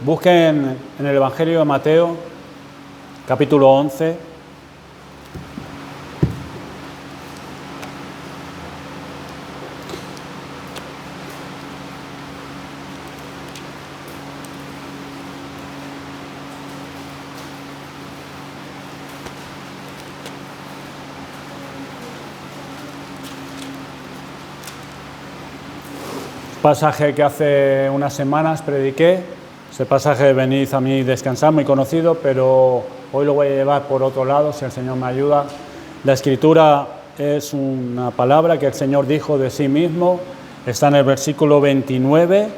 Busquen en el Evangelio de Mateo, capítulo 11. Pasaje que hace unas semanas prediqué, ese pasaje de venid a mí descansar, muy conocido, pero hoy lo voy a llevar por otro lado, si el Señor me ayuda. La Escritura es una palabra que el Señor dijo de sí mismo, está en el versículo 29,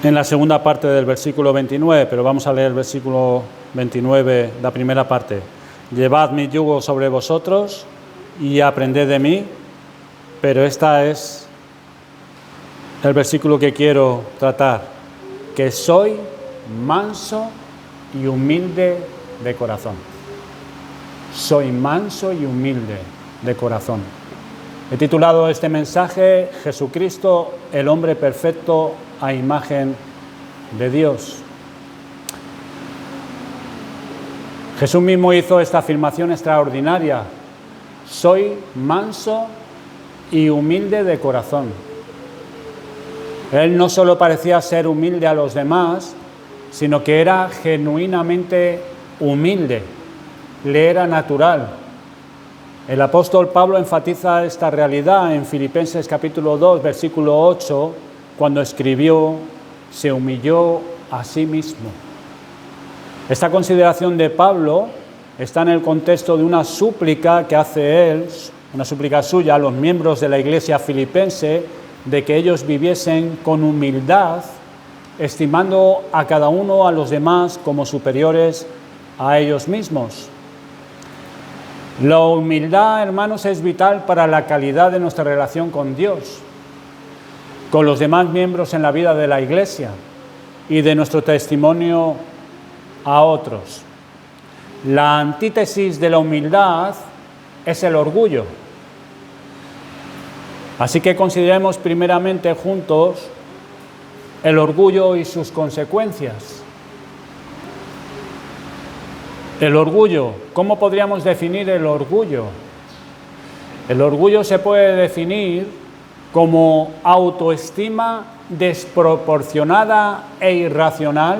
en la segunda parte del versículo 29, pero vamos a leer el versículo 29, la primera parte. Llevad mi yugo sobre vosotros y aprended de mí. Pero este es el versículo que quiero tratar, que soy manso y humilde de corazón. Soy manso y humilde de corazón. He titulado este mensaje, Jesucristo, el hombre perfecto a imagen de Dios. Jesús mismo hizo esta afirmación extraordinaria. Soy manso y humilde de corazón. Él no solo parecía ser humilde a los demás, sino que era genuinamente humilde, le era natural. El apóstol Pablo enfatiza esta realidad en Filipenses capítulo 2, versículo 8, cuando escribió, se humilló a sí mismo. Esta consideración de Pablo está en el contexto de una súplica que hace él, una súplica suya a los miembros de la iglesia filipense, de que ellos viviesen con humildad, estimando a cada uno a los demás como superiores a ellos mismos. La humildad, hermanos, es vital para la calidad de nuestra relación con Dios, con los demás miembros en la vida de la iglesia y de nuestro testimonio a otros. La antítesis de la humildad es el orgullo. Así que consideremos primeramente juntos el orgullo y sus consecuencias. El orgullo, ¿cómo podríamos definir el orgullo? El orgullo se puede definir como autoestima desproporcionada e irracional,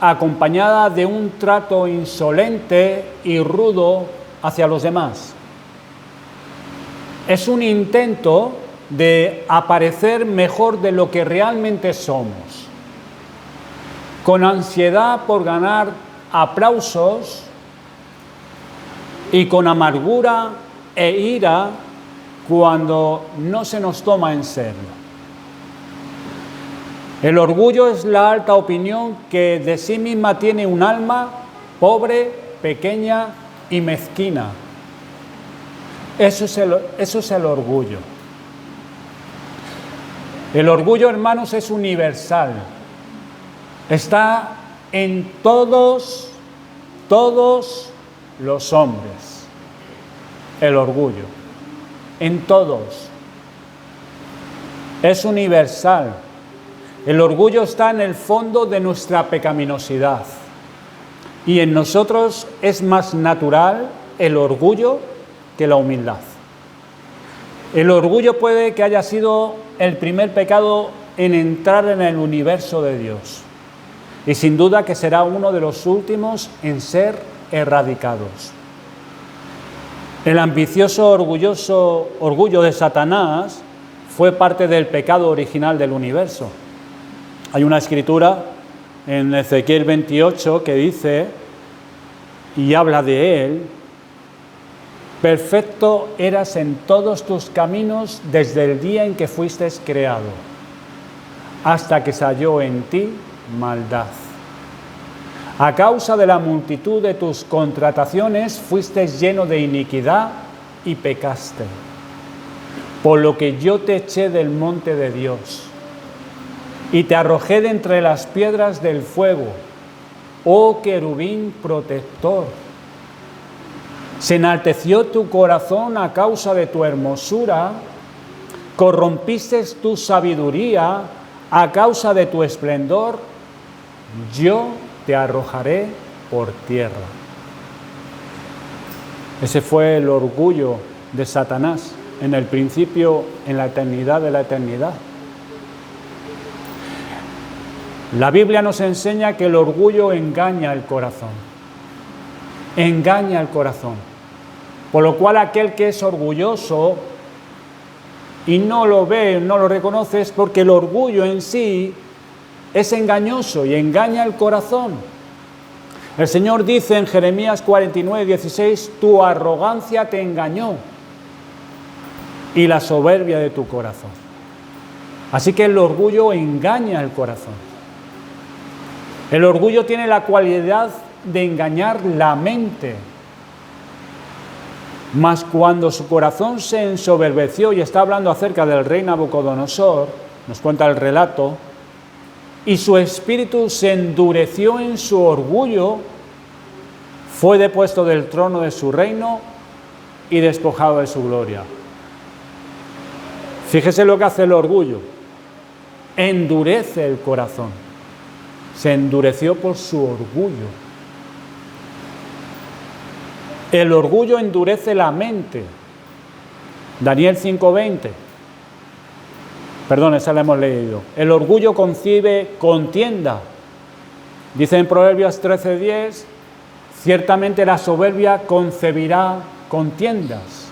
acompañada de un trato insolente y rudo hacia los demás. Es un intento de aparecer mejor de lo que realmente somos, con ansiedad por ganar aplausos y con amargura e ira cuando no se nos toma en serio. El orgullo es la alta opinión que de sí misma tiene un alma pobre, pequeña y mezquina. Eso es el orgullo. El orgullo, hermanos, es universal. Está en todos los hombres. El orgullo. En todos. Es universal. El orgullo está en el fondo de nuestra pecaminosidad. Y en nosotros es más natural el orgullo que la humildad. El orgullo puede que haya sido el primer pecado en entrar en el universo de Dios. Y sin duda que será uno de los últimos en ser erradicados. El ambicioso, orgullo de Satanás fue parte del pecado original del universo. Hay una escritura en Ezequiel 28 que dice, y habla de él: perfecto eras en todos tus caminos desde el día en que fuiste creado, hasta que se halló en ti maldad. A causa de la multitud de tus contrataciones fuiste lleno de iniquidad y pecaste, por lo que yo te eché del monte de Dios y te arrojé de entre las piedras del fuego, oh querubín protector. Se enalteció tu corazón a causa de tu hermosura corrompiste tu sabiduría a causa de tu esplendor, yo te arrojaré por tierra. Ese fue el orgullo de Satanás en el principio, en la eternidad de la eternidad. La Biblia nos enseña que el orgullo engaña el corazón. Engaña el corazón. Por lo cual aquel que es orgulloso y no lo ve, no lo reconoce, es porque el orgullo en sí es engañoso y engaña el corazón. El Señor dice en Jeremías 49:16, tu arrogancia te engañó y la soberbia de tu corazón. Así que el orgullo engaña el corazón. El orgullo tiene la cualidad de engañar la mente. Mas cuando su corazón se ensoberbeció, y está hablando acerca del rey Nabucodonosor, nos cuenta el relato, y su espíritu se endureció en su orgullo, fue depuesto del trono de su reino y despojado de su gloria. Fíjese lo que hace el orgullo. Endurece el corazón. Se endureció por su orgullo. El orgullo endurece la mente. Daniel 5:20. Perdón, esa la hemos leído. El orgullo concibe contienda. Dice en Proverbios 13:10, ciertamente la soberbia concebirá contiendas.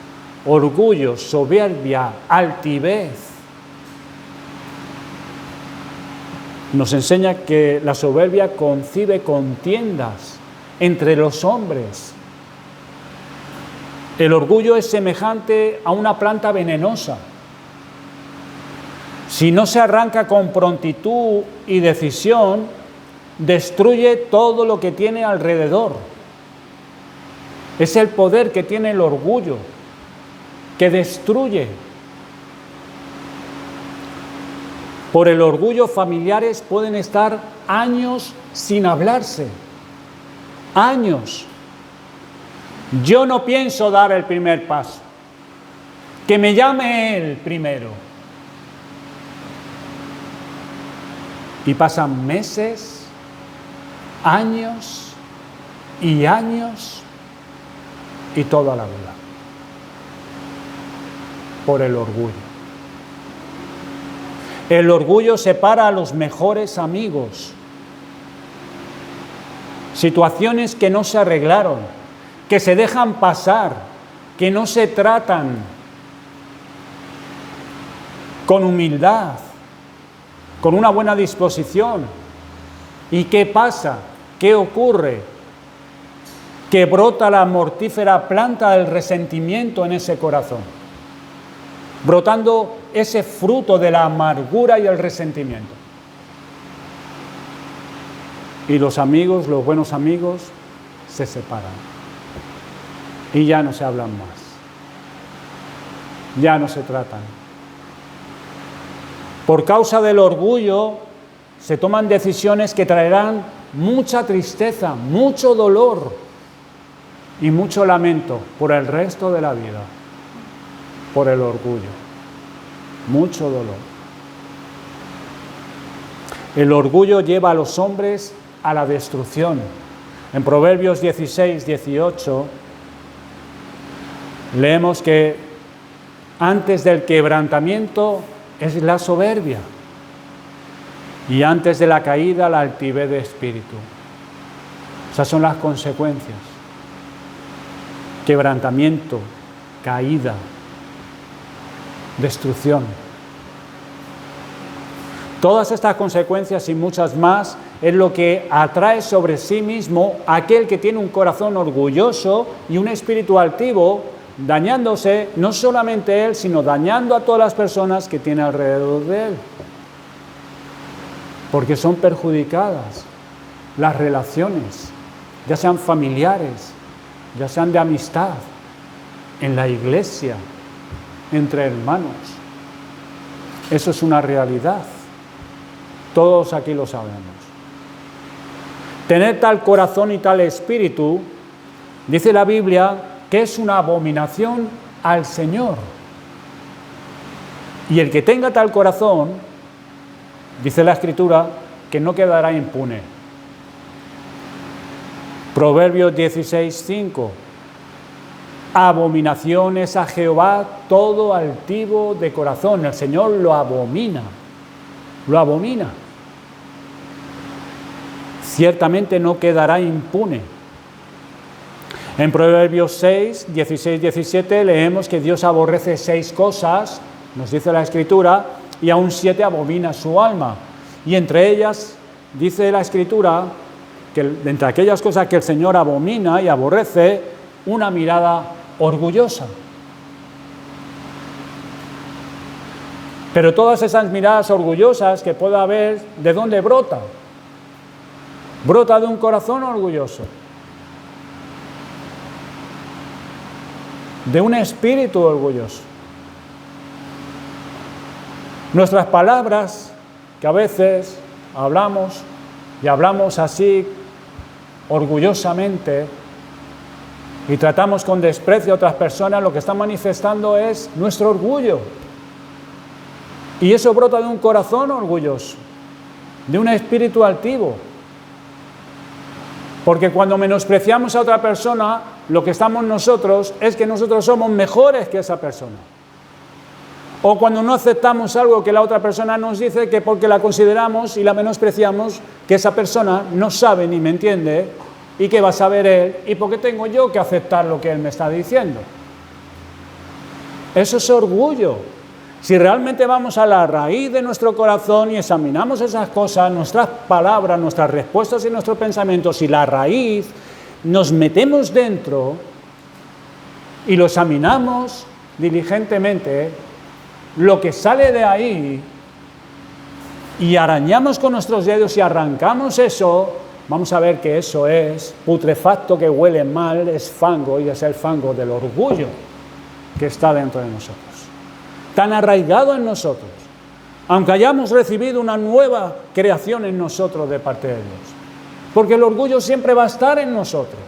Orgullo, soberbia, altivez. Nos enseña que la soberbia concibe contiendas entre los hombres. El orgullo es semejante a una planta venenosa. Si no se arranca con prontitud y decisión, destruye todo lo que tiene alrededor. Es el poder que tiene el orgullo, que destruye. Por el orgullo, familiares pueden estar años sin hablarse. Años. Yo no pienso dar el primer paso. Que me llame él primero. Y pasan meses, años y años y toda la vida. Por el orgullo. El orgullo separa a los mejores amigos. Situaciones que no se arreglaron, que se dejan pasar, que no se tratan con humildad, con una buena disposición. ¿Y qué pasa? ¿Qué ocurre? Que brota la mortífera planta del resentimiento en ese corazón, brotando ese fruto de la amargura y el resentimiento. Y los amigos, los buenos amigos, se separan. Y ya no se hablan más. Ya no se tratan. Por causa del orgullo, se toman decisiones que traerán mucha tristeza, mucho dolor y mucho lamento por el resto de la vida. Por el orgullo. Mucho dolor. El orgullo lleva a los hombres a la destrucción. En Proverbios 16:18 leemos que antes del quebrantamiento es la soberbia y antes de la caída la altivez de espíritu. Esas son las consecuencias. Quebrantamiento, caída, destrucción. Todas estas consecuencias y muchas más es lo que atrae sobre sí mismo aquel que tiene un corazón orgulloso y un espíritu altivo, dañándose no solamente él, sino dañando a todas las personas que tiene alrededor de él. Porque son perjudicadas las relaciones, ya sean familiares, ya sean de amistad, en la iglesia, entre hermanos. Eso es una realidad. Todos aquí lo sabemos. Tener tal corazón y tal espíritu, dice la Biblia, que es una abominación al Señor. Y el que tenga tal corazón, dice la Escritura, que no quedará impune. Proverbios 16:5. Abominaciones a Jehová todo altivo de corazón. El Señor lo abomina. Lo abomina. Ciertamente no quedará impune. En Proverbios 6, 16, 17 leemos que Dios aborrece 6 cosas, nos dice la Escritura, y aún 7 abomina su alma. Y entre ellas, dice la Escritura, que entre aquellas cosas que el Señor abomina y aborrece, una mirada orgullosa. Pero todas esas miradas orgullosas que pueda haber, ¿de dónde brota? Brota de un corazón orgulloso, de un espíritu orgulloso. Nuestras palabras, que a veces hablamos y hablamos así orgullosamente y tratamos con desprecio a otras personas, lo que está manifestando es nuestro orgullo. Y eso brota de un corazón orgulloso, de un espíritu altivo. Porque cuando menospreciamos a otra persona, lo que estamos nosotros es que nosotros somos mejores que esa persona. O cuando no aceptamos algo que la otra persona nos dice, que porque la consideramos y la menospreciamos, que esa persona no sabe ni me entiende, y que va a saber él, y por qué tengo yo que aceptar lo que él me está diciendo. Eso es orgullo. Si realmente vamos a la raíz de nuestro corazón y examinamos esas cosas, nuestras palabras, nuestras respuestas y nuestros pensamientos, y la raíz, nos metemos dentro y lo examinamos diligentemente, lo que sale de ahí, y arañamos con nuestros dedos y arrancamos eso, vamos a ver que eso es putrefacto, que huele mal, es fango, y es el fango del orgullo que está dentro de nosotros, tan arraigado en nosotros, aunque hayamos recibido una nueva creación en nosotros de parte de Dios, porque el orgullo siempre va a estar en nosotros.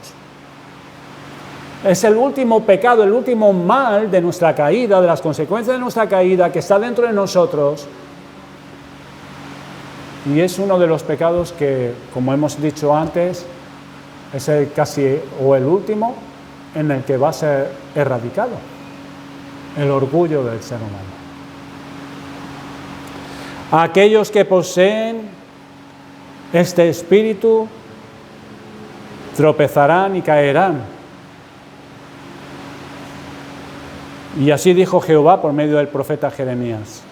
Es el último pecado, el último mal de nuestra caída, de las consecuencias de nuestra caída, que está dentro de nosotros. Y es uno de los pecados que, como hemos dicho antes, es el casi o el último en el que va a ser erradicado. El orgullo del ser humano. Aquellos que poseen este espíritu tropezarán y caerán. Y así dijo Jehová por medio del profeta Jeremías.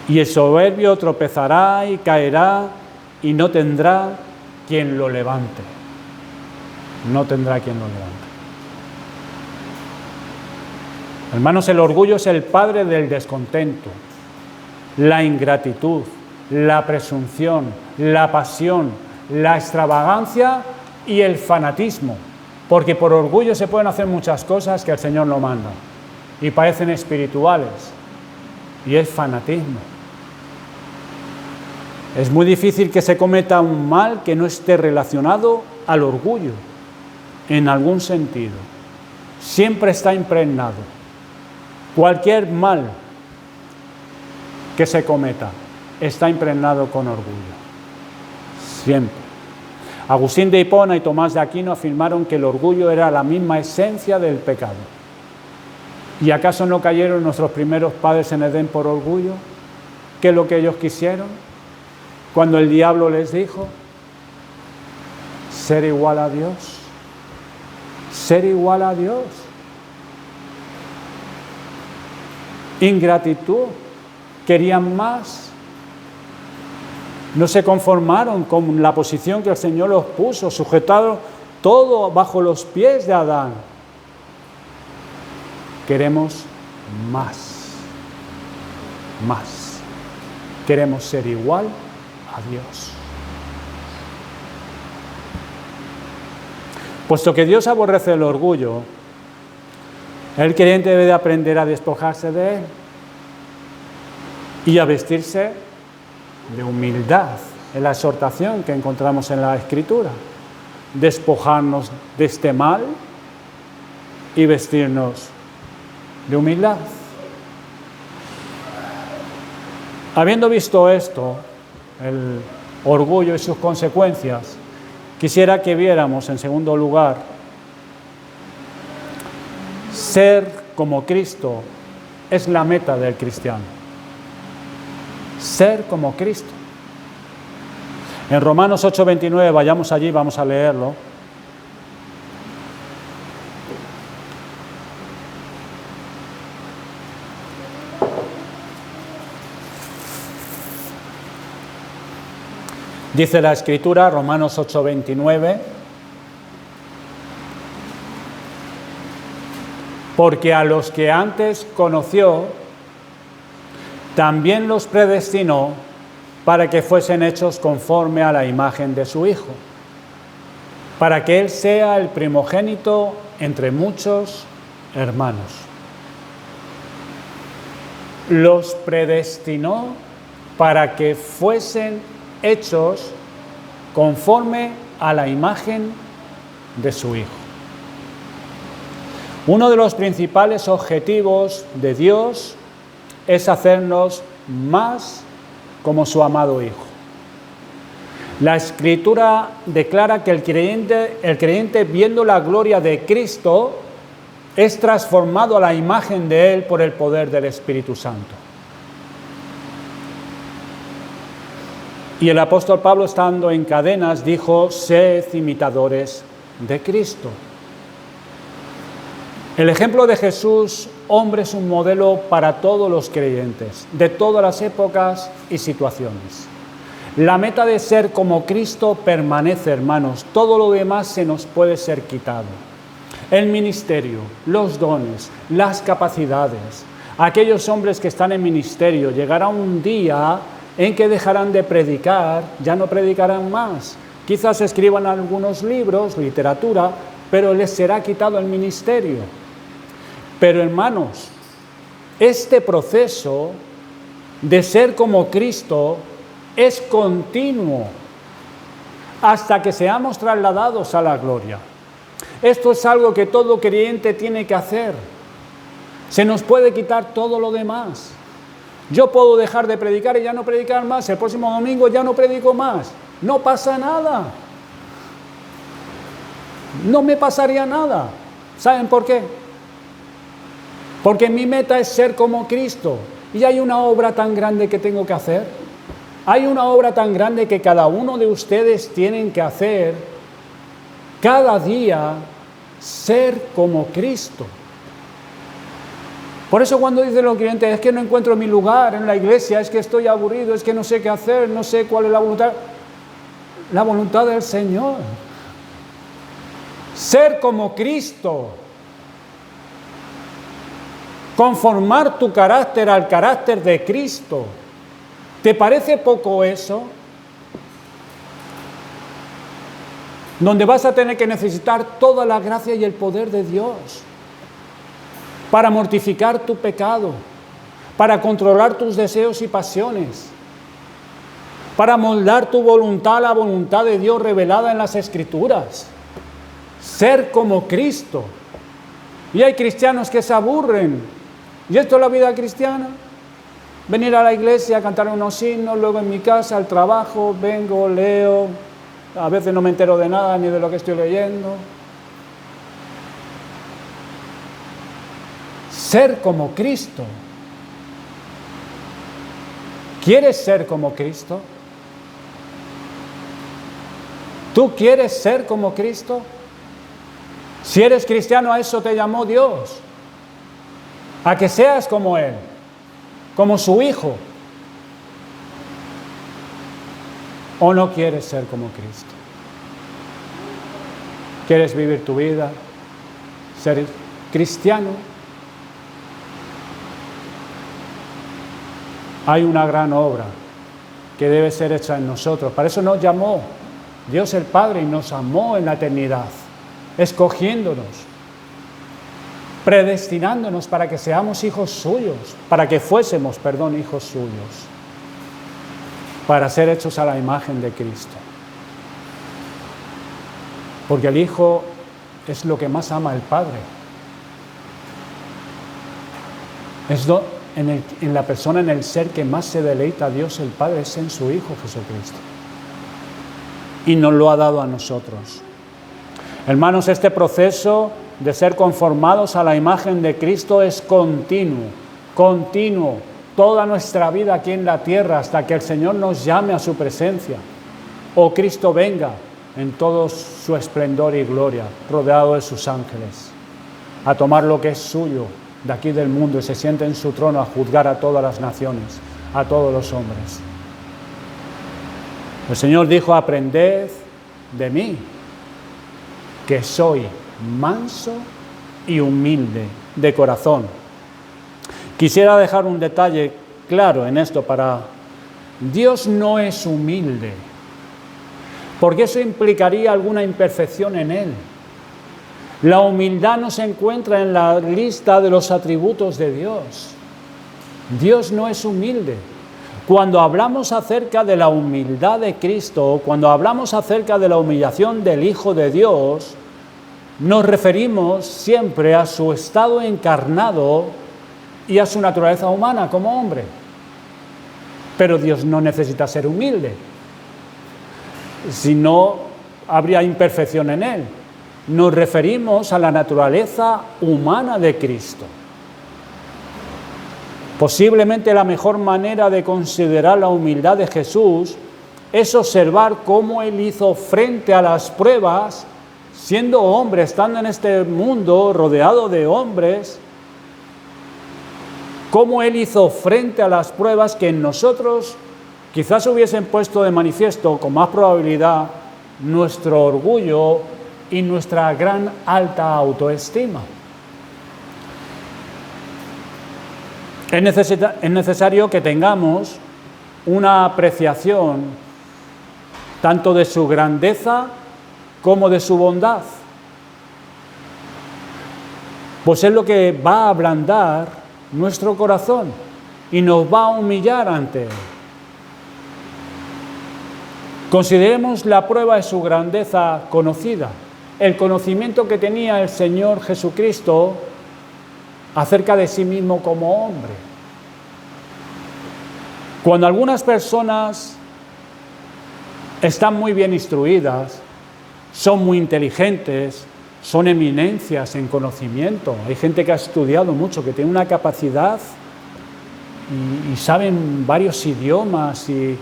Y el soberbio tropezará y caerá y no tendrá quien lo levante. No tendrá quien lo levante. Hermanos, el orgullo es el padre del descontento, la ingratitud, la presunción, la pasión, la extravagancia y el fanatismo. Porque por orgullo se pueden hacer muchas cosas que el Señor no manda y parecen espirituales, y es fanatismo. Es muy difícil que se cometa un mal que no esté relacionado al orgullo, en algún sentido. Siempre está impregnado. Cualquier mal que se cometa está impregnado con orgullo. Siempre. Agustín de Hipona y Tomás de Aquino afirmaron que el orgullo era la misma esencia del pecado. ¿Y acaso no cayeron nuestros primeros padres en Edén por orgullo? ¿Qué es lo que ellos quisieron? Cuando el diablo les dijo, ser igual a Dios. Ser igual a Dios. Ingratitud. Querían más. No se conformaron con la posición que el Señor los puso, sujetaron todo bajo los pies de Adán. Queremos más, más. Queremos ser igual a Dios. Puesto que Dios aborrece el orgullo, el creyente debe de aprender a despojarse de él y a vestirse de humildad, en la exhortación que encontramos en la Escritura. Despojarnos de este mal y vestirnos de humildad. Habiendo visto esto, el orgullo y sus consecuencias, quisiera que viéramos, en segundo lugar, ser como Cristo es la meta del cristiano. Ser como Cristo. En Romanos 8:29, vayamos allí, vamos a leerlo. Dice la Escritura, Romanos 8:29, porque a los que antes conoció, también los predestinó para que fuesen hechos conforme a la imagen de su Hijo, para que Él sea el primogénito entre muchos hermanos. Los predestinó para que fuesen hechos conforme a la imagen de su Hijo. Uno de los principales objetivos de Dios es hacernos más como su amado Hijo. La Escritura declara que el creyente viendo la gloria de Cristo es transformado a la imagen de Él por el poder del Espíritu Santo. Y el apóstol Pablo, estando en cadenas, dijo: sed imitadores de Cristo. El ejemplo de Jesús, hombre, es un modelo para todos los creyentes, de todas las épocas y situaciones. La meta de ser como Cristo permanece, hermanos. Todo lo demás se nos puede ser quitado. El ministerio, los dones, las capacidades. Aquellos hombres que están en ministerio, llegará un día en que dejarán de predicar, ya no predicarán más. Quizás escriban algunos libros, literatura, pero les será quitado el ministerio. Pero hermanos, este proceso de ser como Cristo es continuo hasta que seamos trasladados a la gloria. Esto es algo que todo creyente tiene que hacer. Se nos puede quitar todo lo demás. Yo puedo dejar de predicar y ya no predicar más. El próximo domingo ya no predico más. No pasa nada. No me pasaría nada. ¿Saben por qué? Porque mi meta es ser como Cristo. Y hay una obra tan grande que tengo que hacer. Hay una obra tan grande que cada uno de ustedes tienen que hacer. Cada día, ser como Cristo. Por eso cuando dicen los creyentes, es que no encuentro mi lugar en la iglesia, es que estoy aburrido, es que no sé qué hacer, no sé cuál es la voluntad del Señor. Ser como Cristo. Conformar tu carácter al carácter de Cristo. ¿Te parece poco eso? Donde vas a tener que necesitar toda la gracia y el poder de Dios para mortificar tu pecado, para controlar tus deseos y pasiones, para moldar tu voluntad a la voluntad de Dios revelada en las Escrituras. Ser como Cristo. Y hay cristianos que se aburren. ¿Y esto es la vida cristiana? Venir a la iglesia, cantar unos himnos, luego en mi casa, al trabajo, vengo, leo, a veces no me entero de nada ni de lo que estoy leyendo. Ser como Cristo. ¿Quieres ser como Cristo? ¿Tú quieres ser como Cristo? Si eres cristiano, a eso te llamó Dios. A que seas como Él, como su Hijo. ¿O no quieres ser como Cristo? ¿Quieres vivir tu vida? ¿Ser cristiano? Hay una gran obra que debe ser hecha en nosotros. Para eso nos llamó Dios el Padre y nos amó en la eternidad, escogiéndonos, predestinándonos para que seamos hijos suyos, para que fuésemos, hijos suyos, para ser hechos a la imagen de Cristo. Porque el Hijo es lo que más ama el Padre. en la persona, en el ser que más se deleita a Dios el Padre, es en su Hijo Jesucristo. Y nos lo ha dado a nosotros. Hermanos, este proceso de ser conformados a la imagen de Cristo es continuo, toda nuestra vida aquí en la tierra, hasta que el Señor nos llame a su presencia, o Cristo venga en todo su esplendor y gloria, rodeado de sus ángeles, a tomar lo que es suyo de aquí del mundo y se siente en su trono a juzgar a todas las naciones, a todos los hombres. El Señor dijo: aprended de mí, que soy manso y humilde de corazón. Quisiera dejar un detalle claro en esto Dios no es humilde, porque eso implicaría alguna imperfección en Él. La humildad no se encuentra en la lista de los atributos de Dios. Dios no es humilde. Cuando hablamos acerca de la humildad de Cristo, cuando hablamos acerca de la humillación del Hijo de Dios, nos referimos siempre a su estado encarnado y a su naturaleza humana como hombre. Pero Dios no necesita ser humilde, si no habría imperfección en Él. Nos referimos a la naturaleza humana de Cristo. Posiblemente la mejor manera de considerar la humildad de Jesús es observar cómo Él hizo frente a las pruebas, siendo hombre, estando en este mundo rodeado de hombres, cómo Él hizo frente a las pruebas que en nosotros quizás hubiesen puesto de manifiesto con más probabilidad nuestro orgullo y nuestra gran alta autoestima. Es necesario que tengamos una apreciación tanto de su grandeza como de su bondad, pues es lo que va a ablandar nuestro corazón y nos va a humillar ante Él. Consideremos la prueba de su grandeza conocida, el conocimiento que tenía el Señor Jesucristo acerca de sí mismo como hombre. Cuando algunas personas están muy bien instruidas, son muy inteligentes, son eminencias en conocimiento, hay gente que ha estudiado mucho, que tiene una capacidad y saben varios idiomas, y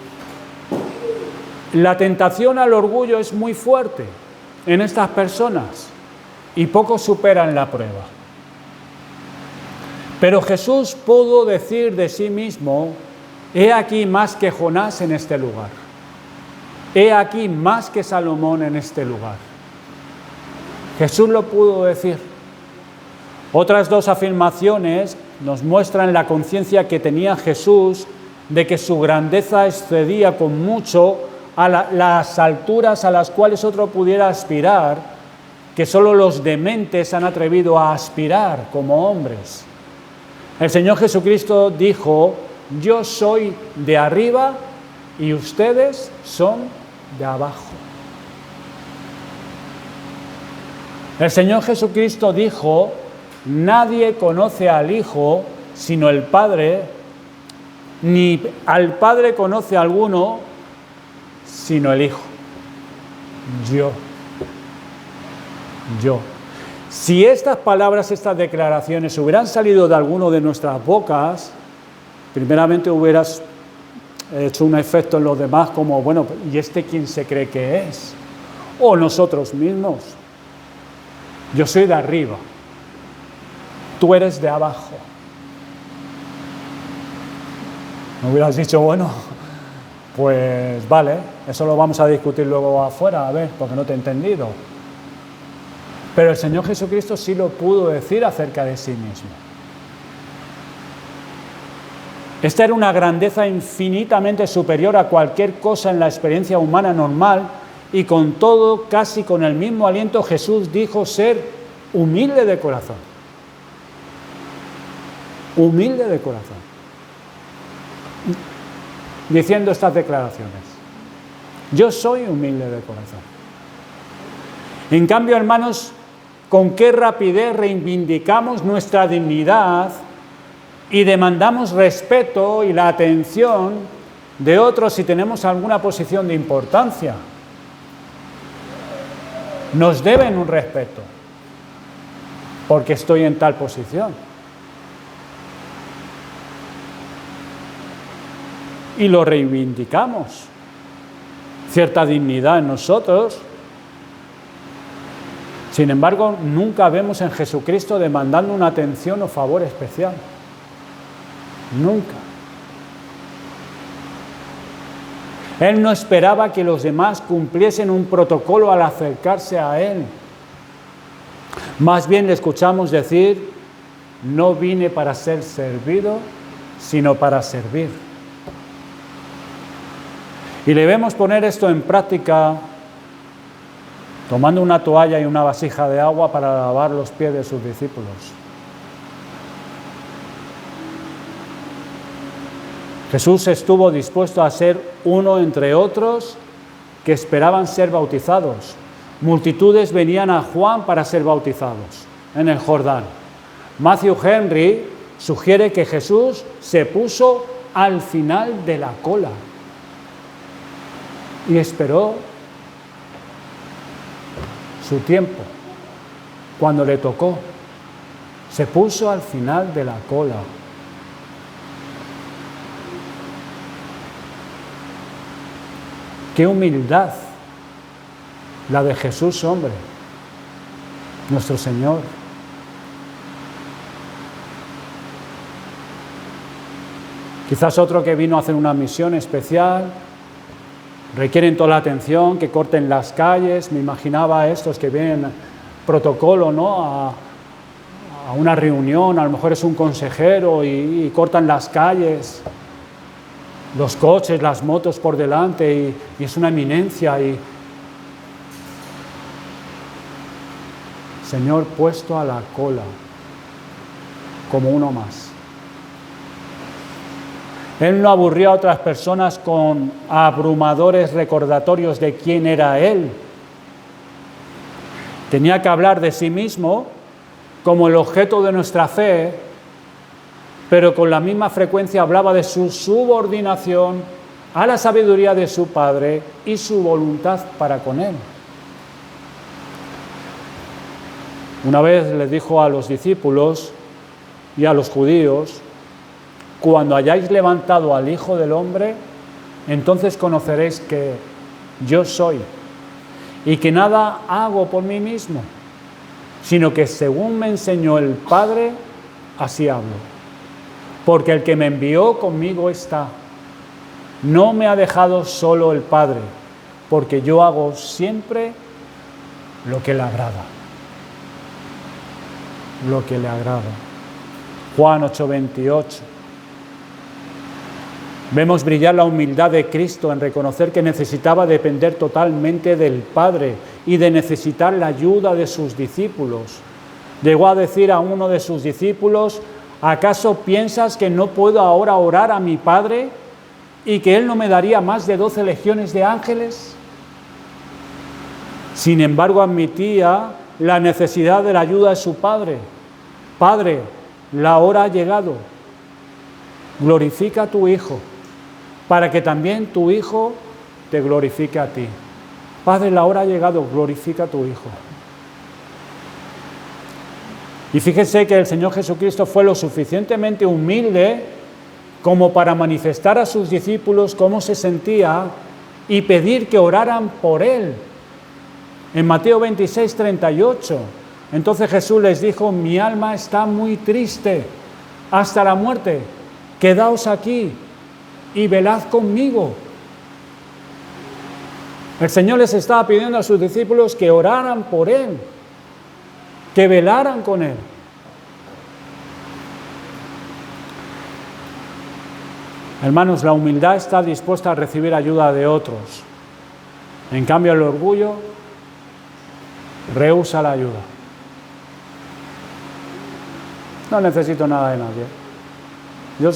la tentación al orgullo es muy fuerte en estas personas y pocos superan la prueba. Pero Jesús pudo decir de sí mismo: he aquí más que Jonás en este lugar, he aquí más que Salomón en este lugar. Jesús lo pudo decir. Otras dos afirmaciones nos muestran la conciencia que tenía Jesús de que su grandeza excedía con mucho a las alturas a las cuales otro pudiera aspirar, que solo los dementes han atrevido a aspirar como hombres. El Señor Jesucristo dijo: yo soy de arriba y ustedes son de abajo. El Señor Jesucristo dijo: nadie conoce al Hijo sino el Padre, ni al Padre conoce a alguno sino el Hijo. Yo. Si estas palabras, estas declaraciones hubieran salido de alguno de nuestras bocas, primeramente hubieras hecho un efecto en los demás como: bueno, ¿y este quién se cree que es? O nosotros mismos. Yo soy de arriba, tú eres de abajo. Me hubieras dicho: bueno, pues vale, eso lo vamos a discutir luego afuera, a ver, porque no te he entendido. Pero el Señor Jesucristo sí lo pudo decir acerca de sí mismo. Esta era una grandeza infinitamente superior a cualquier cosa en la experiencia humana normal, y con todo, casi con el mismo aliento, Jesús dijo ser humilde de corazón. Humilde de corazón. Diciendo estas declaraciones: yo soy humilde de corazón. En cambio, hermanos, con qué rapidez reivindicamos nuestra dignidad y demandamos respeto y la atención de otros si tenemos alguna posición de importancia. Nos deben un respeto, porque estoy en tal posición. Y lo reivindicamos. Cierta dignidad en nosotros. Sin embargo, nunca vemos en Jesucristo demandando una atención o favor especial. Nunca. Él no esperaba que los demás cumpliesen un protocolo al acercarse a Él. Más bien le escuchamos decir, no vine para ser servido, sino para servir. Y le vemos poner esto en práctica tomando una toalla y una vasija de agua para lavar los pies de sus discípulos. Jesús estuvo dispuesto a ser uno entre otros que esperaban ser bautizados. Multitudes venían a Juan para ser bautizados en el Jordán. Matthew Henry sugiere que Jesús se puso al final de la cola y esperó su tiempo. Cuando le tocó, se puso al final de la cola. ¡Qué humildad la de Jesús, hombre! Nuestro Señor. Quizás otro que vino a hacer una misión especial, requieren toda la atención, que corten las calles. Me imaginaba a estos que vienen protocolo, ¿no? A una reunión, a lo mejor es un consejero y cortan las calles, los coches, las motos por delante y es una eminencia y Señor puesto a la cola como uno más. Él no aburrió a otras personas con abrumadores recordatorios de quién era Él. Tenía que hablar de sí mismo como el objeto de nuestra fe, pero con la misma frecuencia hablaba de su subordinación a la sabiduría de su Padre y su voluntad para con Él. Una vez les dijo a los discípulos y a los judíos, cuando hayáis levantado al Hijo del Hombre, entonces conoceréis que yo soy y que nada hago por mí mismo, sino que según me enseñó el Padre, así hablo. Porque el que me envió conmigo está. No me ha dejado solo el Padre, porque yo hago siempre lo que le agrada. Lo que le agrada. Juan 8:28. Vemos brillar la humildad de Cristo en reconocer que necesitaba depender totalmente del Padre y de necesitar la ayuda de sus discípulos. Llegó a decir a uno de sus discípulos, ¿acaso piensas que no puedo ahora orar a mi Padre y que Él no me daría más de 12 legiones de ángeles? Sin embargo, admitía la necesidad de la ayuda de su Padre. Padre, la hora ha llegado. Glorifica a tu Hijo, para que también tu Hijo te glorifique a ti. Padre, la hora ha llegado, glorifica a tu Hijo. Y fíjese que el Señor Jesucristo fue lo suficientemente humilde como para manifestar a sus discípulos cómo se sentía y pedir que oraran por Él. En Mateo 26:38, entonces Jesús les dijo, mi alma está muy triste hasta la muerte, quedaos aquí y velad conmigo. El Señor les estaba pidiendo a sus discípulos que oraran por Él, que velaran con Él. Hermanos, la humildad está dispuesta a recibir ayuda de otros. En cambio, el orgullo rehúsa la ayuda. No necesito nada de nadie. Yo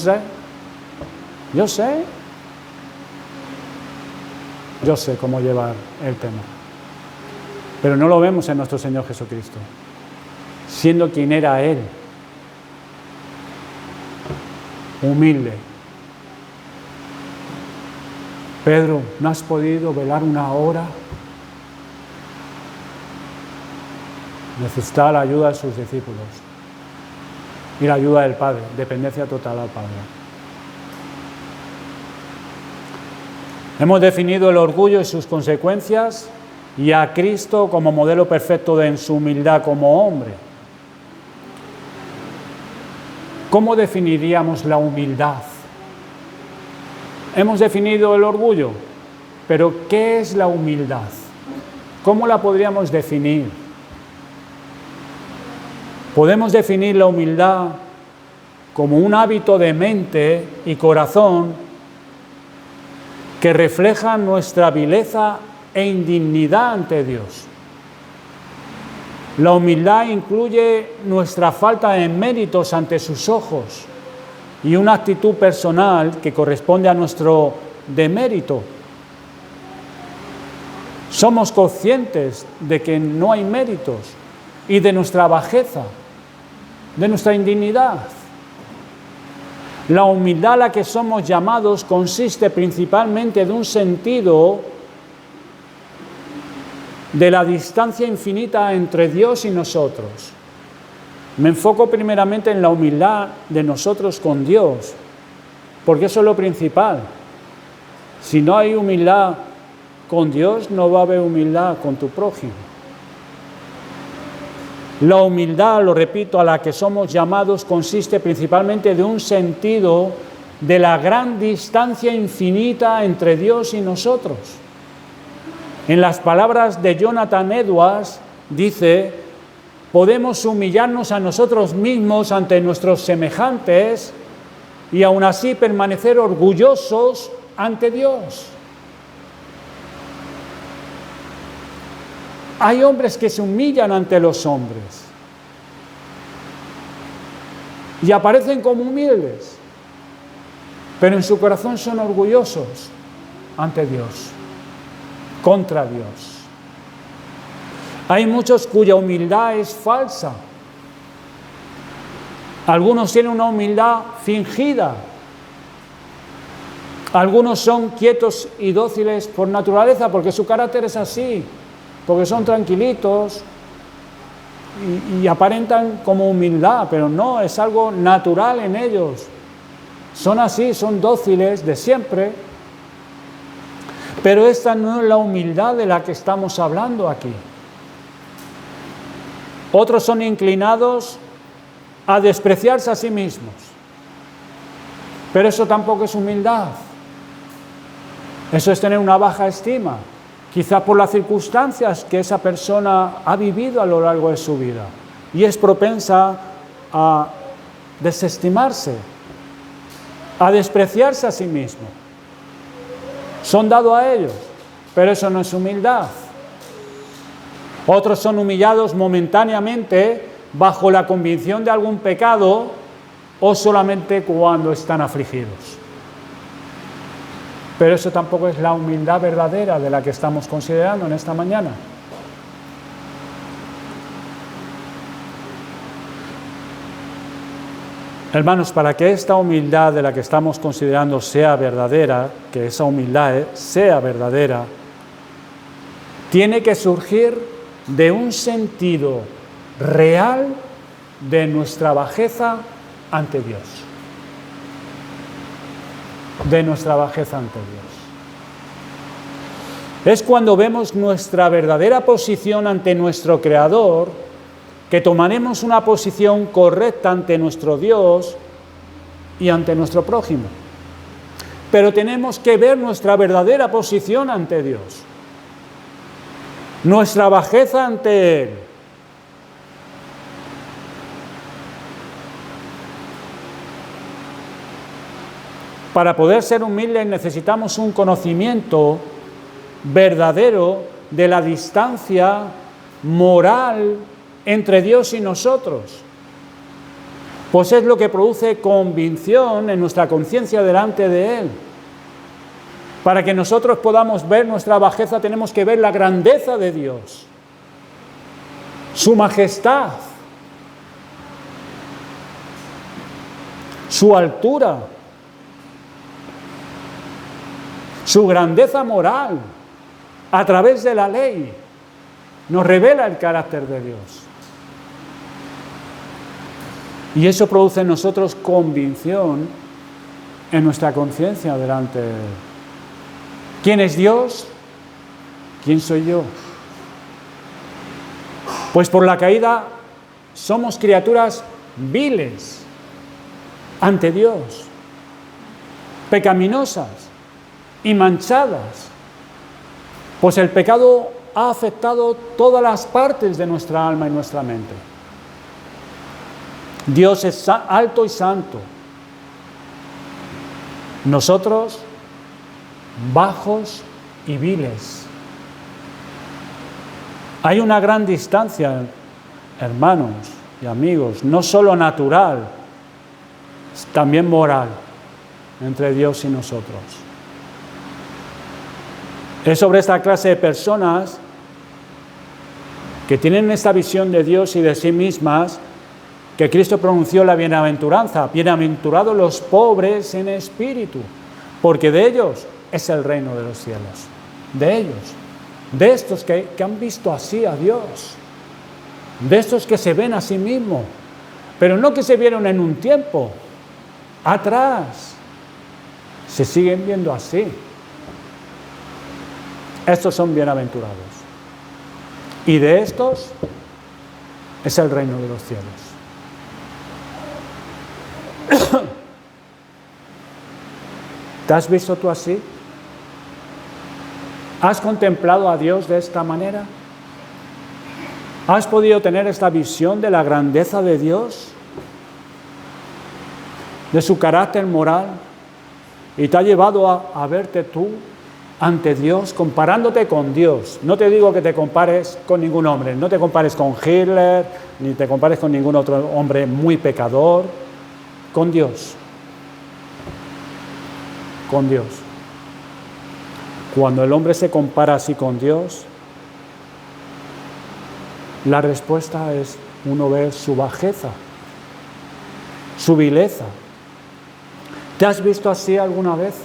sé cómo llevar el tema. Pero no lo vemos en nuestro Señor Jesucristo, siendo quien era Él. humilde. Pedro, ¿no has podido velar una hora? Necesitaba la ayuda de sus discípulos y la ayuda del Padre, dependencia total al Padre. Hemos definido el orgullo y sus consecuencias y a Cristo como modelo perfecto en su humildad como hombre. ¿Cómo definiríamos la humildad? Hemos definido el orgullo, pero ¿qué es la humildad? ¿Cómo la podríamos definir? Podemos definir la humildad como un hábito de mente y corazón que refleja nuestra vileza e indignidad ante Dios. La humildad incluye nuestra falta de méritos ante sus ojos y una actitud personal que corresponde a nuestro demérito. Somos conscientes de que no hay méritos y de nuestra bajeza, de nuestra indignidad. La humildad a la que somos llamados consiste principalmente de un sentido de la distancia infinita entre Dios y nosotros. Me enfoco primeramente en la humildad de nosotros con Dios, porque eso es lo principal. Si no hay humildad con Dios, no va a haber humildad con tu prójimo. La humildad, lo repito, a la que somos llamados consiste principalmente de un sentido de la gran distancia infinita entre Dios y nosotros. En las palabras de Jonathan Edwards, dice: podemos humillarnos a nosotros mismos ante nuestros semejantes y aún así permanecer orgullosos ante Dios. Hay hombres que se humillan ante los hombres y aparecen como humildes, pero en su corazón son orgullosos ante Dios, contra Dios. Hay muchos cuya humildad es falsa. Algunos tienen una humildad fingida. Algunos son quietos y dóciles por naturaleza, porque su carácter es así, porque son tranquilitos y aparentan como humildad, pero no, es algo natural en ellos. Son así, son dóciles de siempre. Pero esta no es la humildad de la que estamos hablando aquí. Otros son inclinados a despreciarse a sí mismos. Pero eso tampoco es humildad. Eso es tener una baja estima, quizá por las circunstancias que esa persona ha vivido a lo largo de su vida. Y es propensa a desestimarse, a despreciarse a sí mismo. Son dados a ellos, pero eso no es humildad. Otros son humillados momentáneamente bajo la convicción de algún pecado o solamente cuando están afligidos. Pero eso tampoco es la humildad verdadera de la que estamos considerando en esta mañana. Hermanos, para que esta humildad de la que estamos considerando sea verdadera, que esa humildad sea verdadera, tiene que surgir de un sentido real de nuestra bajeza ante Dios. De nuestra bajeza ante Dios. Es cuando vemos nuestra verdadera posición ante nuestro Creador, que tomaremos una posición correcta ante nuestro Dios y ante nuestro prójimo. Pero tenemos que ver nuestra verdadera posición ante Dios, nuestra bajeza ante Él. Para poder ser humildes necesitamos un conocimiento verdadero de la distancia moral entre Dios y nosotros. Pues es lo que produce convicción en nuestra conciencia delante de Él. Para que nosotros podamos ver nuestra bajeza tenemos que ver la grandeza de Dios, su majestad, su altura, su grandeza moral, a través de la ley, nos revela el carácter de Dios. Y eso produce en nosotros convicción en nuestra conciencia delante de Él. ¿Quién es Dios? ¿Quién soy yo? Pues por la caída somos criaturas viles ante Dios, pecaminosas y manchadas, pues el pecado ha afectado todas las partes de nuestra alma y nuestra mente. Dios es alto y santo, nosotros bajos y viles. Hay una gran distancia, hermanos y amigos, no solo natural, también moral, entre Dios y nosotros. Es sobre esta clase de personas que tienen esta visión de Dios y de sí mismas que Cristo pronunció la bienaventuranza. Bienaventurados los pobres en espíritu, porque de ellos es el reino de los cielos. De ellos, de estos que han visto así a Dios, de estos que se ven a sí mismos, pero no que se vieron en un tiempo atrás, se siguen viendo así. Estos son bienaventurados. Y de estos es el reino de los cielos. ¿Te has visto tú así? ¿Has contemplado a Dios de esta manera? ¿Has podido tener esta visión de la grandeza de Dios? De su carácter moral, y te ha llevado a verte tú ante Dios, comparándote con Dios. No te digo que te compares con ningún hombre, no te compares con Hitler, ni te compares con ningún otro hombre muy pecador, con Dios. Con Dios. Cuando el hombre se compara así con Dios, la respuesta es uno ver su bajeza, su vileza. ¿Te has visto así alguna vez?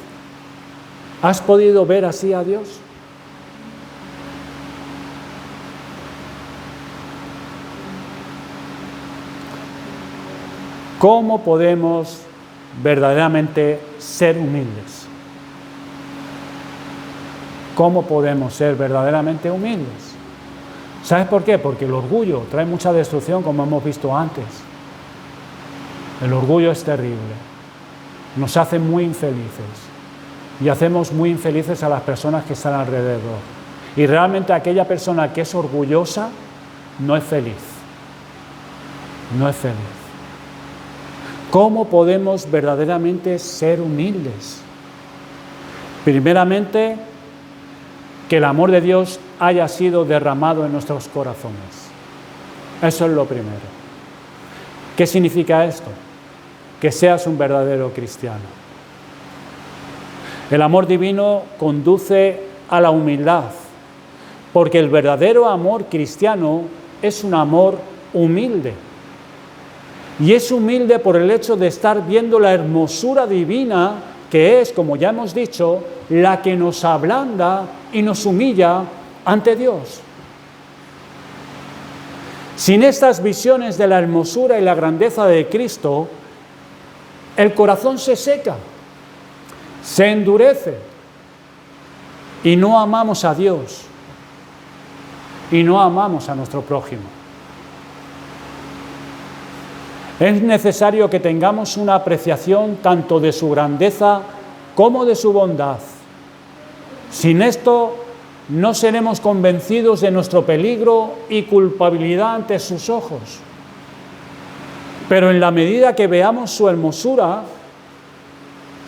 ¿Has podido ver así a Dios? ¿Cómo podemos verdaderamente ser humildes? ¿Cómo podemos ser verdaderamente humildes? ¿Sabes por qué? Porque el orgullo trae mucha destrucción, como hemos visto antes. El orgullo es terrible. Nos hace muy infelices y hacemos muy infelices a las personas que están alrededor. Y realmente aquella persona que es orgullosa no es feliz. No es feliz. ¿Cómo podemos verdaderamente ser humildes? Primeramente, que el amor de Dios haya sido derramado en nuestros corazones. Eso es lo primero. ¿Qué significa esto? Que seas un verdadero cristiano. El amor divino conduce a la humildad, porque el verdadero amor cristiano es un amor humilde. Y es humilde por el hecho de estar viendo la hermosura divina, que es, como ya hemos dicho, la que nos ablanda y nos humilla ante Dios. Sin estas visiones de la hermosura y la grandeza de Cristo, el corazón se seca, se endurece y no amamos a Dios y no amamos a nuestro prójimo. Es necesario que tengamos una apreciación tanto de su grandeza como de su bondad. Sin esto, no seremos convencidos de nuestro peligro y culpabilidad ante sus ojos. Pero en la medida que veamos su hermosura,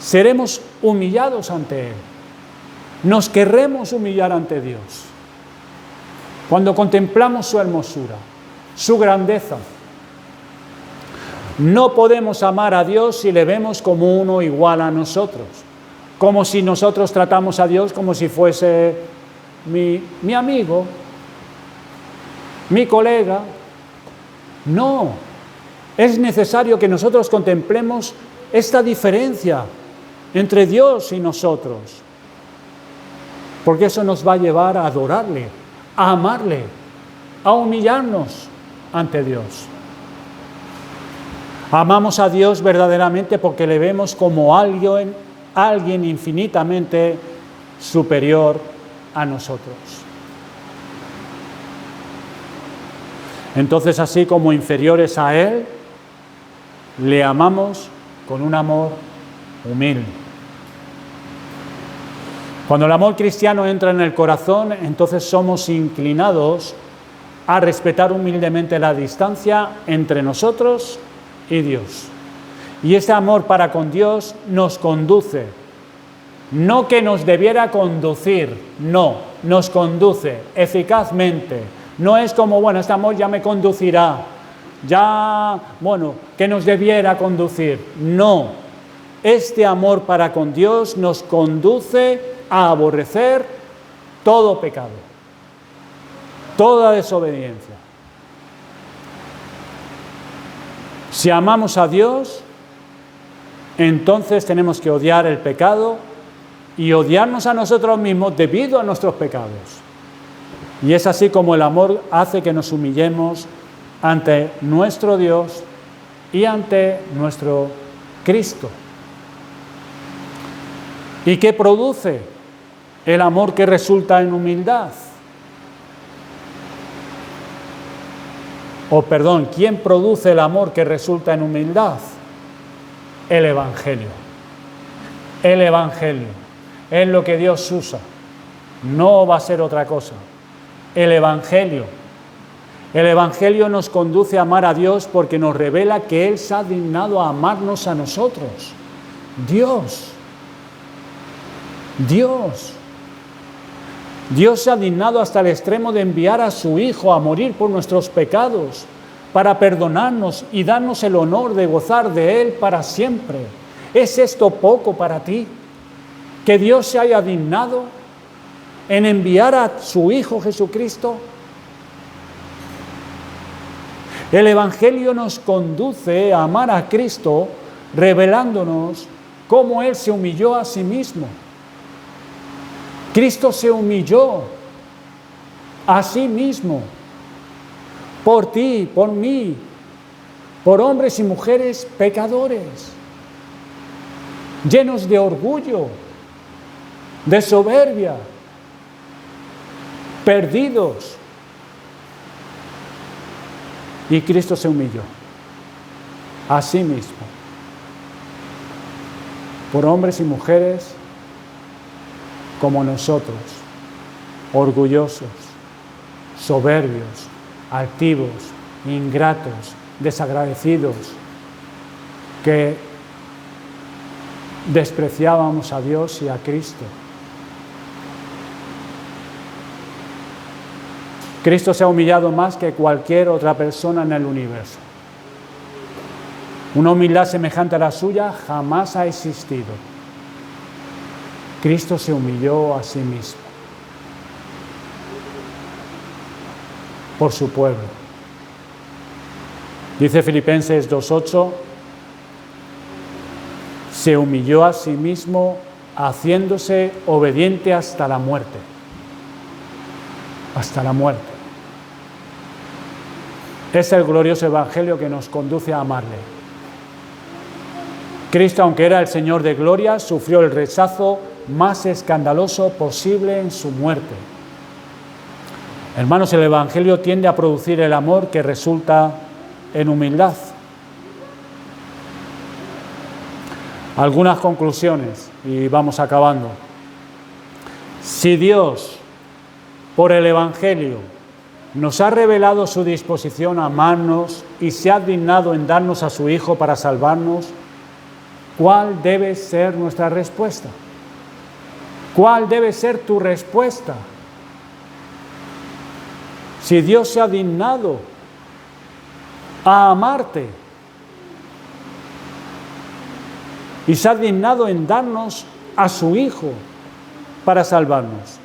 seremos humillados ante Él. Nos querremos humillar ante Dios. Cuando contemplamos su hermosura, su grandeza. No podemos amar a Dios si le vemos como uno igual a nosotros. Como si nosotros tratamos a Dios como si fuese mi amigo, mi colega. No. Es necesario que nosotros contemplemos esta diferencia entre Dios y nosotros. Porque eso nos va a llevar a adorarle, a amarle, a humillarnos ante Dios. Amamos a Dios verdaderamente porque le vemos como alguien infinitamente superior a nosotros. Entonces, así como inferiores a Él, le amamos con un amor humilde. Cuando el amor cristiano entra en el corazón, entonces somos inclinados a respetar humildemente la distancia entre nosotros y Dios. Y ese amor para con Dios nos conduce, no que nos debiera conducir, no, nos conduce eficazmente. No es como, bueno, este amor ya me conducirá, que nos debiera conducir. No, este amor para con Dios nos conduce a aborrecer todo pecado, toda desobediencia. Si amamos a Dios, entonces tenemos que odiar el pecado y odiarnos a nosotros mismos debido a nuestros pecados. Y es así como el amor hace que nos humillemos ante nuestro Dios y ante nuestro Cristo. ¿Y qué produce el amor que resulta en humildad? ¿Quién produce el amor que resulta en humildad? El Evangelio. El Evangelio es lo que Dios usa. No va a ser otra cosa. El Evangelio. El Evangelio nos conduce a amar a Dios porque nos revela que Él se ha dignado a amarnos a nosotros. Dios se ha dignado hasta el extremo de enviar a su Hijo a morir por nuestros pecados, para perdonarnos y darnos el honor de gozar de Él para siempre. ¿Es esto poco para ti? ¿Que Dios se haya dignado en enviar a su Hijo Jesucristo? El Evangelio nos conduce a amar a Cristo, revelándonos cómo Él se humilló a sí mismo. Cristo se humilló a sí mismo, por ti, por mí, por hombres y mujeres pecadores, llenos de orgullo, de soberbia, perdidos. Y Cristo se humilló a sí mismo, por hombres y mujeres como nosotros, orgullosos, soberbios, altivos, ingratos, desagradecidos, que despreciábamos a Dios y a Cristo. Cristo se ha humillado más que cualquier otra persona en el universo. Una humildad semejante a la suya jamás ha existido. Cristo se humilló a sí mismo por su pueblo. Dice Filipenses 2:8, se humilló a sí mismo haciéndose obediente hasta la muerte. Hasta la muerte. Es el glorioso Evangelio que nos conduce a amarle. Cristo, aunque era el Señor de gloria, sufrió el rechazo más escandaloso posible en su muerte. Hermanos, el Evangelio tiende a producir el amor que resulta en humildad. Algunas conclusiones y vamos acabando. Si Dios, por el Evangelio, nos ha revelado su disposición a amarnos y se ha dignado en darnos a su Hijo para salvarnos, ¿cuál debe ser nuestra respuesta? ¿Cuál debe ser tu respuesta? Si Dios se ha dignado a amarte y se ha dignado en darnos a su Hijo para salvarnos,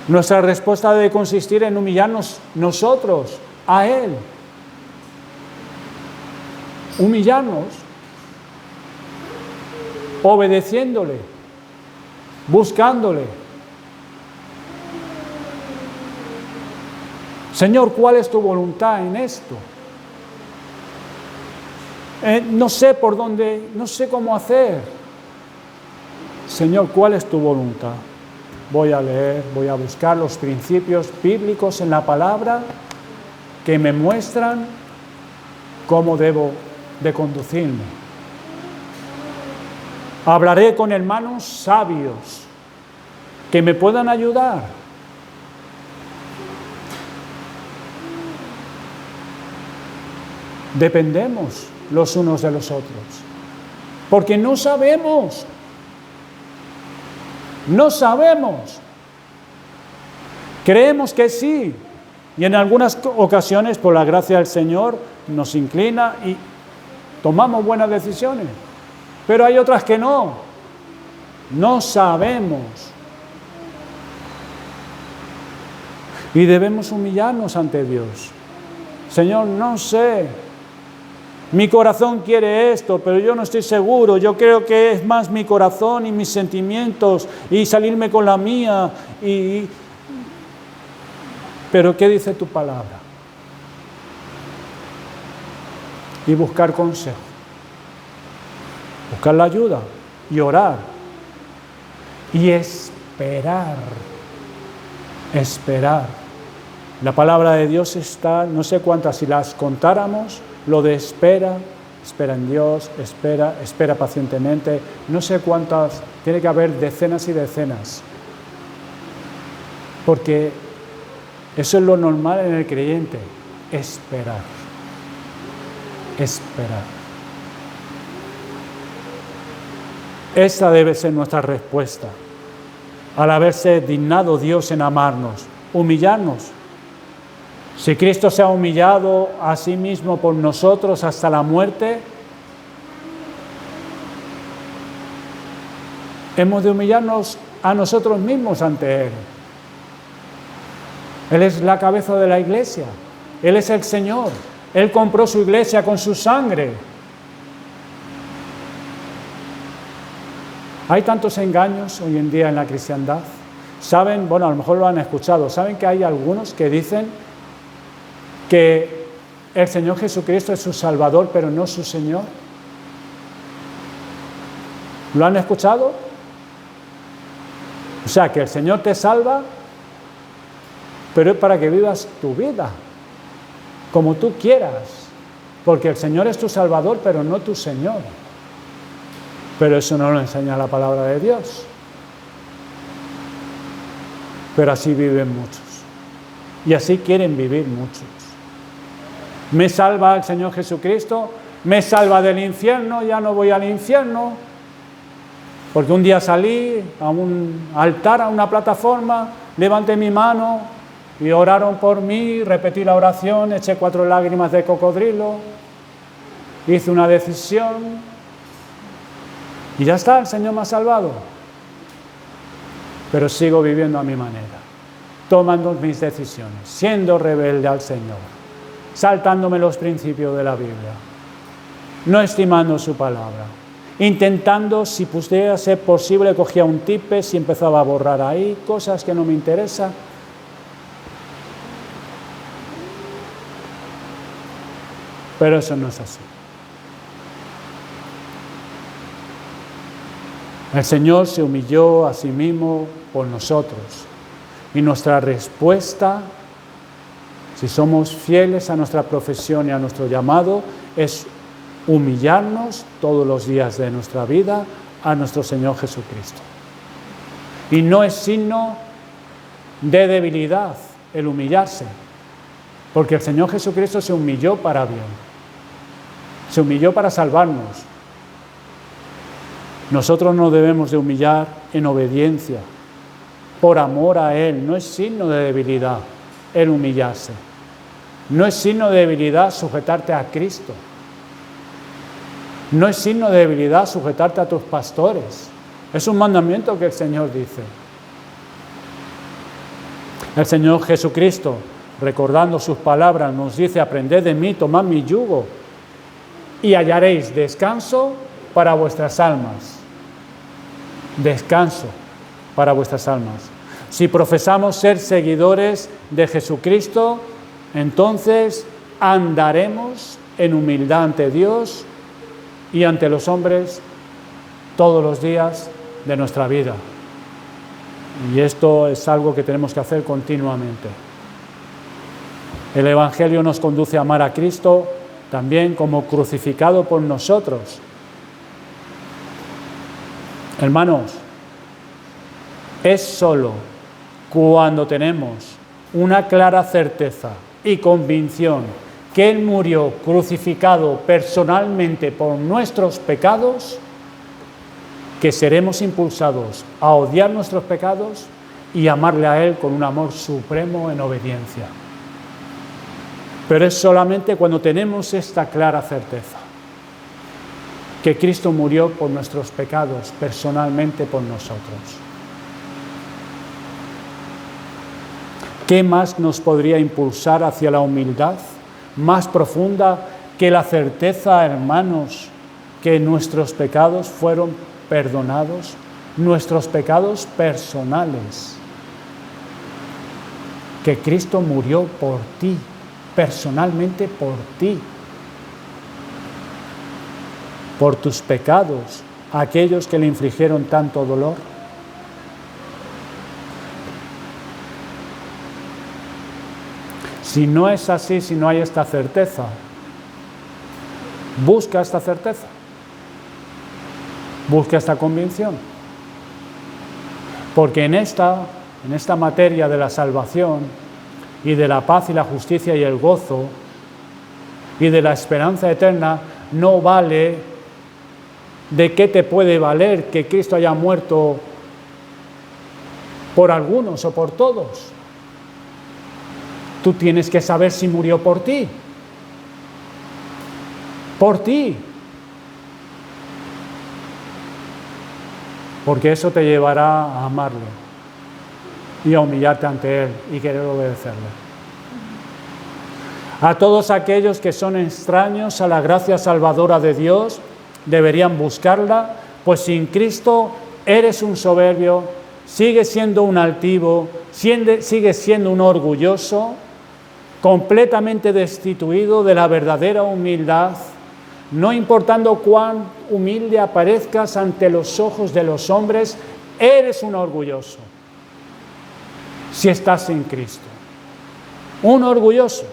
nuestra respuesta debe consistir en humillarnos nosotros a Él. humillarnos, obedeciéndole, buscándole. Señor, ¿cuál es tu voluntad en esto? No sé por dónde, no sé cómo hacer. Señor, ¿cuál es tu voluntad? Voy a leer, voy a buscar los principios bíblicos en la palabra que me muestran cómo debo de conducirme. Hablaré con hermanos sabios que me puedan ayudar. Dependemos los unos de los otros, porque no sabemos. Creemos que sí, y en algunas ocasiones, por la gracia del Señor, nos inclina y tomamos buenas decisiones, pero hay otras que no sabemos. Y debemos humillarnos ante Dios. Señor, no sé, mi corazón quiere esto, pero yo no estoy seguro. Yo creo que es más mi corazón y mis sentimientos y salirme con la mía. Pero ¿qué dice tu palabra? Y buscar consejo, buscar la ayuda y orar y esperar. La palabra de Dios está, no sé cuántas, si las contáramos, lo de espera en Dios, espera pacientemente, no sé cuántas, tiene que haber decenas y decenas. Porque eso es lo normal en el creyente, esperar. Esa debe ser nuestra respuesta al haberse dignado Dios en amarnos, humillarnos. Si Cristo se ha humillado a sí mismo por nosotros hasta la muerte, hemos de humillarnos a nosotros mismos ante Él. Él es la cabeza de la iglesia, Él es el Señor, Él compró su iglesia con su sangre. Hay tantos engaños hoy en día en la cristiandad. Saben, bueno, a lo mejor lo han escuchado, saben que hay algunos que dicen que el Señor Jesucristo es su Salvador, pero no su Señor. ¿Lo han escuchado? O sea, que el Señor te salva, pero es para que vivas tu vida como tú quieras, porque el Señor es tu Salvador, pero no tu Señor. Pero eso no lo enseña la palabra de Dios. Pero así viven muchos, y así quieren vivir muchos. Me salva el Señor Jesucristo, me salva del infierno, ya no voy al infierno, porque un día salí a un altar, a una plataforma, levanté mi mano y oraron por mí, repetí la oración, eché 4 lágrimas de cocodrilo, hice una decisión y ya está, el Señor me ha salvado. Pero sigo viviendo a mi manera, tomando mis decisiones, siendo rebelde al Señor, saltándome los principios de la Biblia, no estimando su palabra, intentando, si pudiera ser posible, cogía un Tipex y empezaba a borrar ahí cosas que no me interesan. Pero eso no es así. El Señor se humilló a sí mismo por nosotros. Y nuestra respuesta, si somos fieles a nuestra profesión y a nuestro llamado, es humillarnos todos los días de nuestra vida a nuestro Señor Jesucristo. Y no es signo de debilidad el humillarse, porque el Señor Jesucristo se humilló para bien, se humilló para salvarnos. Nosotros nos debemos de humillar en obediencia, por amor a Él. No es signo de debilidad el humillarse. No es signo de debilidad sujetarte a Cristo. No es signo de debilidad sujetarte a tus pastores. Es un mandamiento que el Señor dice. El Señor Jesucristo, recordando sus palabras, nos dice: aprended de mí, tomad mi yugo y hallaréis descanso para vuestras almas. Descanso para vuestras almas. Si profesamos ser seguidores de Jesucristo, entonces andaremos en humildad ante Dios y ante los hombres todos los días de nuestra vida. Y esto es algo que tenemos que hacer continuamente. El Evangelio nos conduce a amar a Cristo también como crucificado por nosotros. Hermanos, es solo cuando tenemos una clara certeza y convicción que Él murió crucificado personalmente por nuestros pecados, que seremos impulsados a odiar nuestros pecados y amarle a Él con un amor supremo en obediencia. Pero es solamente cuando tenemos esta clara certeza, que Cristo murió por nuestros pecados, personalmente por nosotros. ¿Qué más nos podría impulsar hacia la humildad más profunda que la certeza, hermanos, que nuestros pecados fueron perdonados, nuestros pecados personales, que Cristo murió por ti, personalmente por ti, por tus pecados, aquellos que le infligieron tanto dolor? Si no es así, si no hay esta certeza, busca esta certeza, busca esta convicción, porque en esta materia de la salvación y de la paz y la justicia y el gozo y de la esperanza eterna, no vale de qué te puede valer que Cristo haya muerto por algunos o por todos. Tú tienes que saber si murió por ti. Por ti. Porque eso te llevará a amarlo y a humillarte ante Él y querer obedecerle. A todos aquellos que son extraños a la gracia salvadora de Dios, deberían buscarla, pues sin Cristo eres un soberbio, sigues siendo un altivo, sigues siendo un orgulloso, completamente destituido de la verdadera humildad, no importando cuán humilde aparezcas ante los ojos de los hombres, eres un orgulloso. Si estás en Cristo, un orgulloso.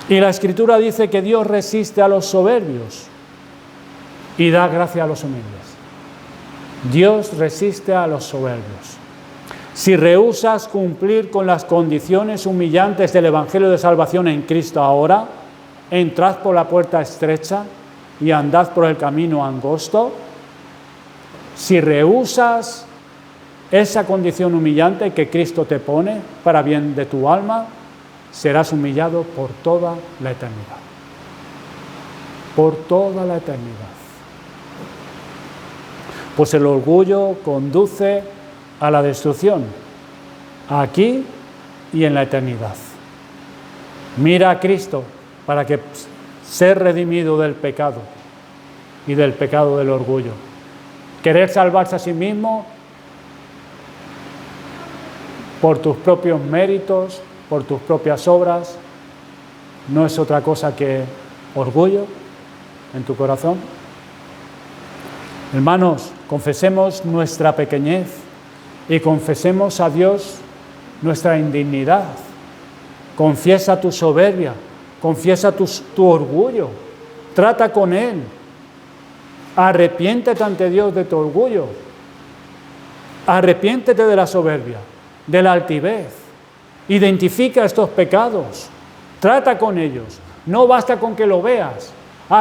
Y la Escritura dice que Dios resiste a los soberbios y da gracia a los humildes. Dios resiste a los soberbios. Si rehusas cumplir con las condiciones humillantes del Evangelio de salvación en Cristo ahora, entrad por la puerta estrecha y andad por el camino angosto. Si rehusas esa condición humillante que Cristo te pone para bien de tu alma, serás humillado por toda la eternidad. Por toda la eternidad. Pues el orgullo conduce a la destrucción, aquí y en la eternidad. Mira a Cristo para que ser redimido del pecado y del pecado del orgullo. Querer salvarse a sí mismo por tus propios méritos, por tus propias obras, no es otra cosa que orgullo en tu corazón. Hermanos, confesemos nuestra pequeñez y confesemos a Dios nuestra indignidad. Confiesa tu soberbia, confiesa tu orgullo, trata con Él. Arrepiéntete ante Dios de tu orgullo. Arrepiéntete de la soberbia, de la altivez. Identifica estos pecados, trata con ellos. No basta con que lo veas.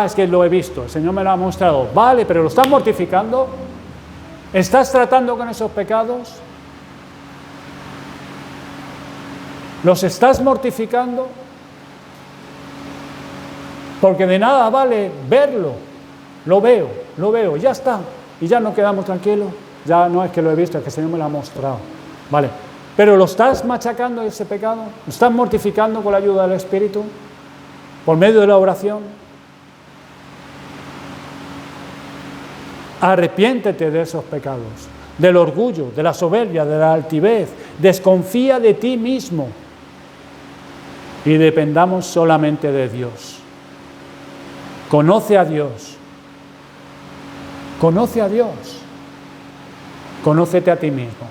Es que lo he visto, el Señor me lo ha mostrado. Vale, pero ¿lo estás mortificando? ¿Estás tratando con esos pecados? ¿Los estás mortificando? Porque de nada vale verlo. Lo veo, ya está. Y ya nos quedamos tranquilos. Ya no es que lo he visto, es que el Señor me lo ha mostrado. Vale. Pero ¿lo estás machacando ese pecado? ¿Lo estás mortificando con la ayuda del Espíritu? por medio de la oración. Arrepiéntete de esos pecados, del orgullo, de la soberbia, de la altivez. Desconfía de ti mismo y dependamos solamente de Dios. Conoce a Dios. Conoce a Dios. Conócete a ti mismo.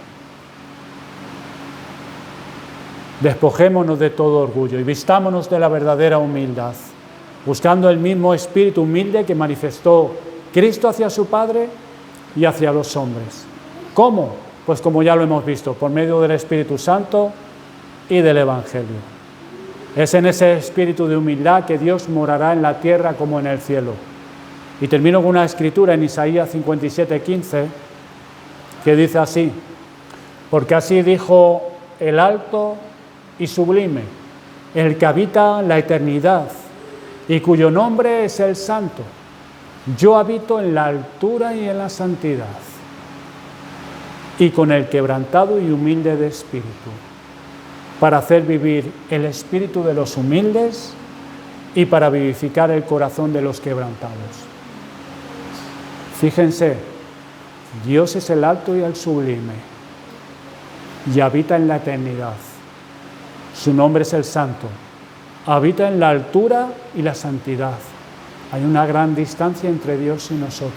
Despojémonos de todo orgullo y vistámonos de la verdadera humildad, buscando el mismo espíritu humilde que manifestó Cristo hacia su Padre y hacia los hombres. ¿Cómo? Pues como ya lo hemos visto, por medio del Espíritu Santo y del Evangelio. Es en ese espíritu de humildad que Dios morará en la tierra como en el cielo. Y termino con una escritura en Isaías 57:15, que dice así: porque así dijo el alto y sublime, el que habita la eternidad y cuyo nombre es el Santo. Yo habito en la altura y en la santidad, y con el quebrantado y humilde de espíritu, para hacer vivir el espíritu de los humildes y para vivificar el corazón de los quebrantados. Fíjense, Dios es el alto y el sublime, y habita en la eternidad. Su nombre es el Santo. Habita en la altura y la santidad. Hay una gran distancia entre Dios y nosotros,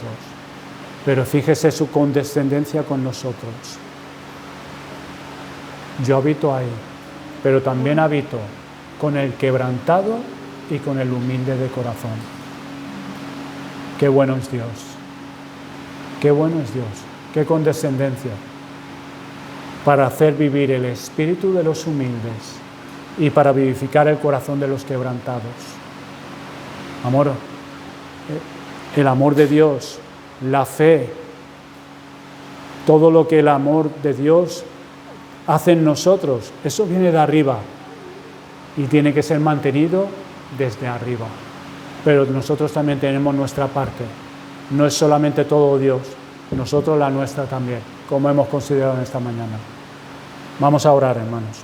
pero fíjese su condescendencia con nosotros. Yo habito ahí, pero también habito con el quebrantado y con el humilde de corazón. Qué bueno es Dios. Qué bueno es Dios. Qué condescendencia para hacer vivir el espíritu de los humildes y para vivificar el corazón de los quebrantados. Amor, el amor de Dios, la fe, todo lo que el amor de Dios hace en nosotros, eso viene de arriba y tiene que ser mantenido desde arriba. Pero nosotros también tenemos nuestra parte. No es solamente todo Dios, nosotros la nuestra también, como hemos considerado en esta mañana. Vamos a orar, hermanos.